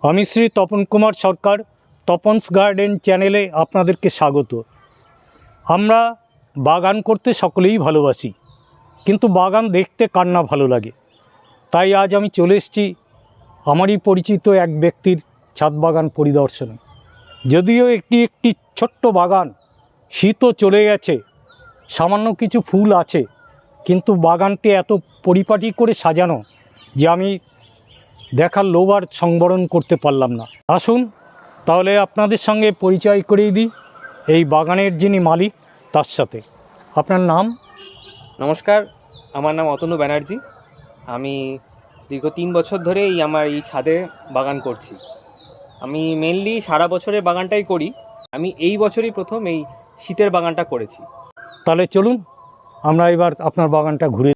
আমি শ্রী তপন কুমার সরকার, তপনস গার্ডেন চ্যানেলে আপনাদেরকে স্বাগত। আমরা বাগান করতে সকলেই ভালোবাসি, কিন্তু বাগান দেখতে কার না ভালো লাগে। তাই আজ আমি চলে এসেছি আমারই পরিচিত এক ব্যক্তির ছাদ বাগান পরিদর্শনে। যদিও একটি ছোট্ট বাগান, শীতও চলে গেছে, সামান্য কিছু ফুল আছে, কিন্তু বাগানটি এত পরিপাটি করে সাজানো যে আমি দেখার লোভ আর সংবরণ করতে পারলাম না। আসুন তাহলে আপনাদের সঙ্গে পরিচয় করিয়ে দিই এই বাগানের যিনি মালিক তার সাথে। আপনার নাম? নমস্কার, আমার নাম অতনু ব্যানার্জি। আমি দীর্ঘ 3 বছর ধরে আমার এই ছাদে বাগান করছি। আমি মেনলি সারা বছরের বাগানটাই করি। আমি এই বছরই প্রথম এই শীতের বাগানটা করেছি। তাহলে চলুন আমরা এবার আপনার বাগানটা ঘুরে।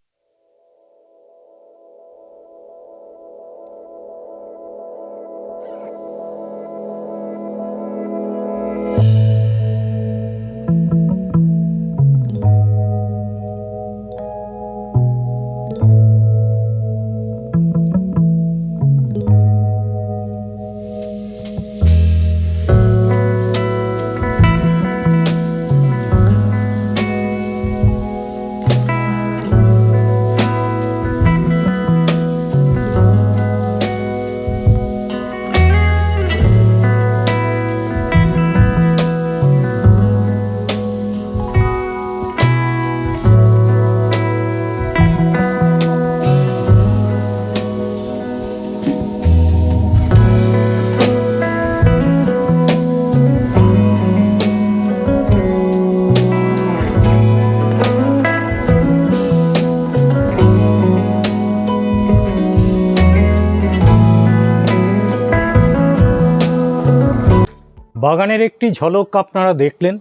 বাগানের একটি ঝলক আপনারা দেখলেন।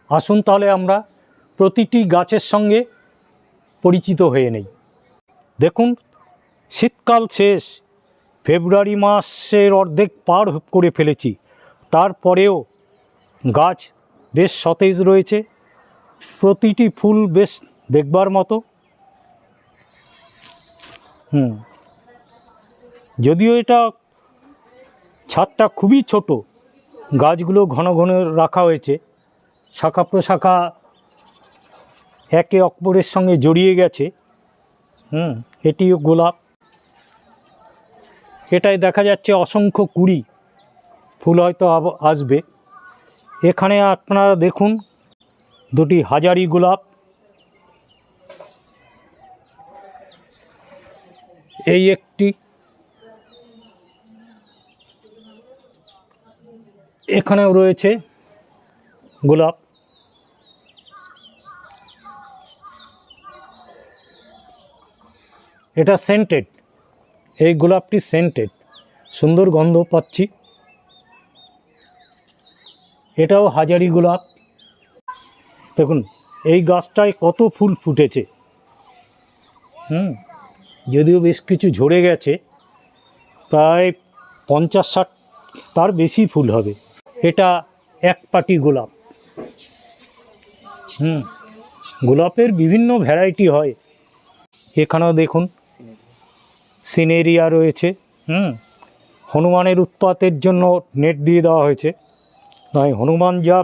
আসুন তাহলে আমরা প্রতিটি গাছের সঙ্গে পরিচিত হয়ে নেই। দেখুন, শীতকাল শেষ, ফেব্রুয়ারি মাসের অর্ধেক পার করে ফেলেছি, তারপরেও গাছ বেশ সতেজ রয়েছে, প্রতিটি ফুল বেশ দেখবার মতো। যদিও এটা ছাদটা খুবই ছোট, গাছগুলো ঘন ঘন রাখা হয়েছে, শাখা প্রশাখা একে অপরের সঙ্গে জড়িয়ে গেছে। এটিও গোলাপ। এটাই দেখা যাচ্ছে অসংখ্য কুড়ি, ফুল হয়তো আসবে। এখানে আপনারা দেখুন দুটি হাজারি গোলাপ। এই একটি, এখানেও রয়েছে গোলাপ। এটা সেন্টেড, এই গোলাপটি সেন্টেড, সুন্দর গন্ধ পাচ্ছি। এটাও হাজারি গোলাপ। দেখুন এই গাছটায় কত ফুল ফুটেছে। যদিও বেশ কিছু ঝরে গেছে, প্রায় 50-60 তার বেশি ফুল হবে। এটা একপাটি গোলাপ। গোলাপের বিভিন্ন ভ্যারাইটি হয়। এখানেও দেখুন সিনেরিয়া রয়েছে। হনুমানের উৎপাতের জন্য নেট দিয়ে দেওয়া হয়েছে। নয়, হনুমান যা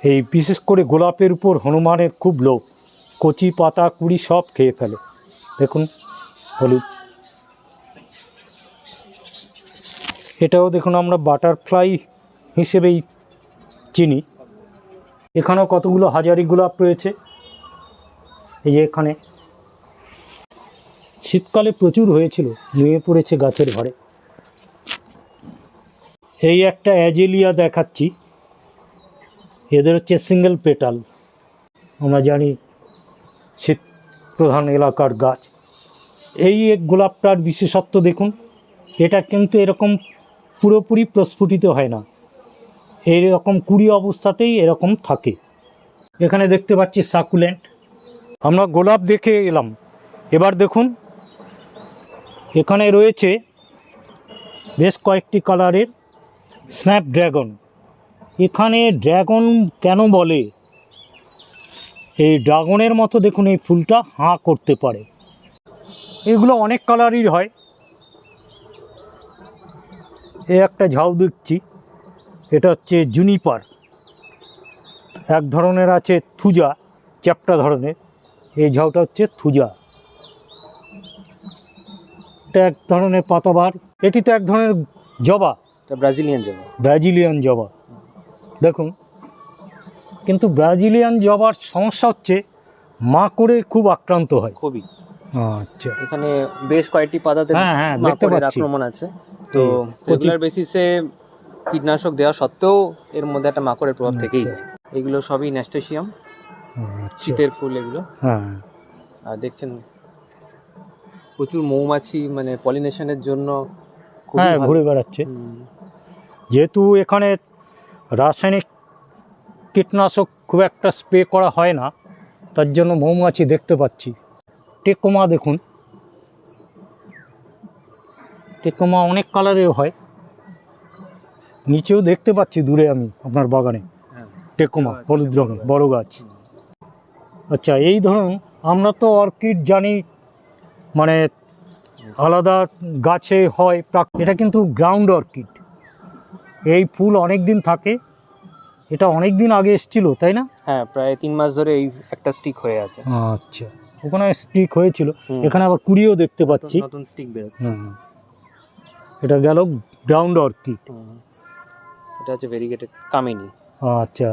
এই বিশেষ করে গোলাপের উপর হনুমানের খুব লোভ, কচি পাতা কুড়ি সব খেয়ে ফেলে। দেখুন হলুদ। এটাও দেখুন আমরা বাটারফ্লাই হিসেবেই চিনি। এখানেও কতগুলো হাজারি গোলাপ রয়েছে। এই যে এখানে শীতকালে প্রচুর হয়েছিল, নুয়ে পড়েছে গাছের ঘরে। এই একটা অ্যাজেলিয়া দেখাচ্ছি, এদের হচ্ছে সিঙ্গেল পেটাল। আমরা জানি শীত প্রধান এলাকার গাছ। এই এক গোলাপটার বিশেষত্ব দেখুন, এটা কিন্তু এরকম পুরোপুরি প্রস্ফুটিত হয় না, এইরকম কুড়ি অবস্থাতেই এরকম থাকে। এখানে দেখতে পাচ্ছি সাকুলেন্ট। আমরা গোলাপ দেখে এলাম, এবার দেখুন এখানে রয়েছে বেশ কয়েকটি কালারের স্ন্যাপড্রাগন। এখানে ড্রাগন কেন বলে, এই ড্রাগনের মতো দেখুন এই ফুলটা হাঁ করতে পারে। এগুলো অনেক কালারই হয়। এই একটা ঝাউ দেখছি, এটা হচ্ছে জুনিপার। এক ধরনের আছে থুজা, চ্যাপ্টা ধরনের, এই ঝাউটা হচ্ছে থুজা। এটা এক ধরনের পাতাবাহার, এটি তো এক ধরনের জবা, এটা ব্রাজিলিয়ান জবা। ব্রাজিলিয়ান জবা দেখুন। কিন্তু ব্রাজিলিয়ান জবার সমস্যা হচ্ছে মাকড়ে খুব আক্রান্ত হয়। খুবই। আচ্ছা, এখানে বেশ কয়েকটি পাতাতে হ্যাঁ হ্যাঁ দেখতে মাকড়ের পাচ্ছি। আক্রমণ আছে। তো রেগুলার বেসিসে কীটনাশক দেওয়া সত্ত্বেও এর মধ্যে একটা মাকড়ের প্রভাব থেকেই যায়। এগুলো সবই ন্যাস্টেশিয়াম, আচ্ছা, শীতের ফুল এগুলো। হ্যাঁ আর দেখছেন প্রচুর মৌমাছি, মানে পলিনেশনের জন্য খুবই হ্যাঁ ভালো। ঘুরে বেড়াচ্ছে। হুম। যেহেতু এখানে রাসায়নিক কীটনাশক খুব একটা স্প্রে করা হয় না, তার জন্য মৌমাছি দেখতে পাচ্ছি। টেকোমা দেখুন, টেকোমা অনেক কালারের হয়, নিচেও দেখতে পাচ্ছি দূরে আমি আপনার বাগানে হ্যাঁ। টেকোমা হলুদ রঙের বড় গাছ। আচ্ছা, এই ধরুন আমরা তো অর্কিড জানি মানে আলাদা গাছে হয়, এটা কিন্তু গ্রাউন্ড অর্কিড। এই ফুল অনেক দিন থাকে, এটা অনেক দিন আগে এসেছিল তাই না? হ্যাঁ, প্রায় 3 মাস ধরে এই একটা স্টিক হয়ে আছে। আচ্ছা, ওখানে স্টিক হয়েছিল, হুম। এখানে আবার কুড়িও দেখতে পাচ্ছি। নতুন স্টিক বেরোচ্ছে। হুম, এটা গেল গ্রাউন্ড অর্কিড। এটা হচ্ছে ভেরিগেটেড কামিনী। আচ্ছা,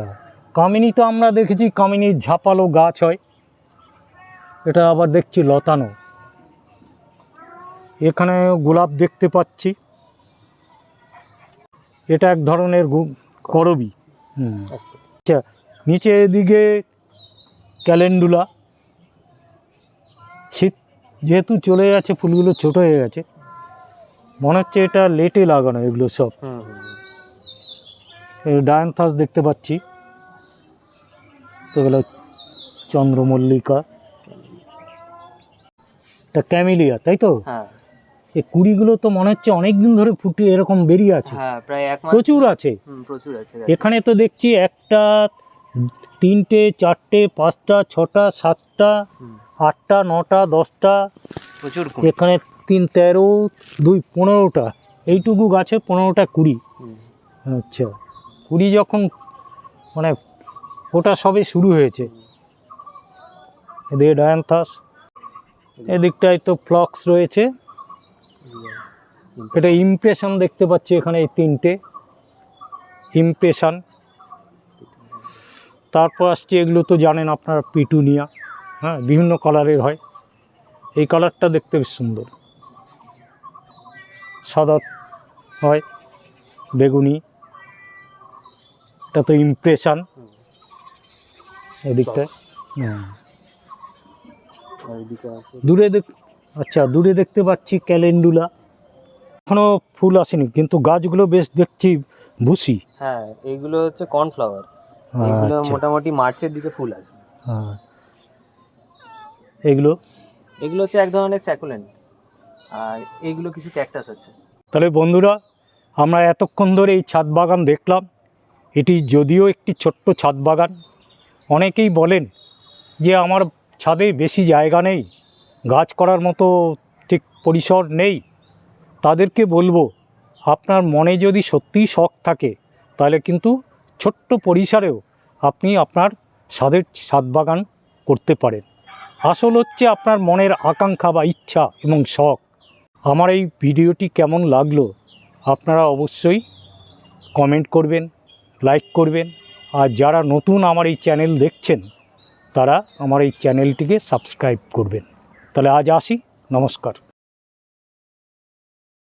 কামিনী তো আমরা দেখেছি, কামিনীর ঝাপালো গাছ হয়, এটা আবার দেখছি লতানো। এখানে গোলাপ দেখতে পাচ্ছি, এটা এক ধরনের করবি। আচ্ছা, নিচে এদিকে ক্যালেন্ডুলা। শীত যেহেতু চলে গেছে, ফুলগুলো ছোট হয়ে গেছে, মনে হচ্ছে এটা লেটে লাগানো এগুলো সব। ডায়ান্থাস দেখতে পাচ্ছি, তো এগুলো চন্দ্রমল্লিকা, এটা ক্যামেলিয়া তাই তো? হ্যাঁ এই কুড়িগুলো তো মনে হচ্ছে অনেক দিন ধরে ফুটে এরকম বেরিয়ে আছে। হ্যাঁ, প্রায় 1 মাস। প্রচুর আছে। প্রচুর আছে। এখানে তো দেখছি একটা, তিনটে, চারটে, পাঁচটা, ছটা, সাতটা, আটটা, নটা, 10টা, প্রচুর। এখানে 3, 13, 2, 15টা, এইটুকু গাছে 15টা কুড়ি। আচ্ছা, কুড়ি যখন মানে ওটা সবে শুরু হয়েছে। এদিকে ডায়ান্থাস, এদিকটায় তো ফ্লক্স রয়েছে, এটা ইমপ্রেশন দেখতে পাচ্ছি এখানে, এই 3টে ইমপ্রেশন। তারপর আসছে এগুলো তো জানেন আপনারা, পিটুনিয়া, হ্যাঁ বিভিন্ন কালারের হয়। এই কালারটা দেখতে বেশ সুন্দর, সাদা হয়, বেগুনি, এটা তো ইমপ্রেশন। এদিকটা দূরে আচ্ছা, দূরে দেখতে পাচ্ছি ক্যালেন্ডুলা, এখনও ফুল আসেনি কিন্তু গাছগুলো বেশ দেখছি ভুসি। হ্যাঁ, এইগুলো হচ্ছে কর্নফ্লাওয়ার। এগুলো মোটামুটি মার্চের দিকে ফুল আসে। হ্যাঁ, এগুলো হচ্ছে এক ধরনের স্যাকুলেন্ট, আর এইগুলো কিছু ক্যাকটাস আছে। তাহলে বন্ধুরা, আমরা এতক্ষণ ধরে এই ছাদ বাগান দেখলাম। এটি যদিও একটি ছোট্ট ছাদ বাগান, অনেকেই বলেন যে আমার ছাদে বেশি জায়গা নেই, গাছ করার মতো ঠিক পরিসর নেই। তাদেরকে বলবো, আপনার মনে যদি সত্যিই শখ থাকে, তাহলে কিন্তু ছোট্ট পরিসরেও আপনি আপনার ছাদ বাগান করতে পারেন। আসল হচ্ছে আপনার মনের আকাঙ্ক্ষা বা ইচ্ছা এবং শখ। আমার এই ভিডিওটি কেমন লাগলো আপনারা অবশ্যই কমেন্ট করবেন, লাইক করবেন, আর যারা নতুন আমার এই চ্যানেল দেখছেন তারা আমার এই চ্যানেলটিকে সাবস্ক্রাইব করবেন। তাহলে আজ আসি, নমস্কার।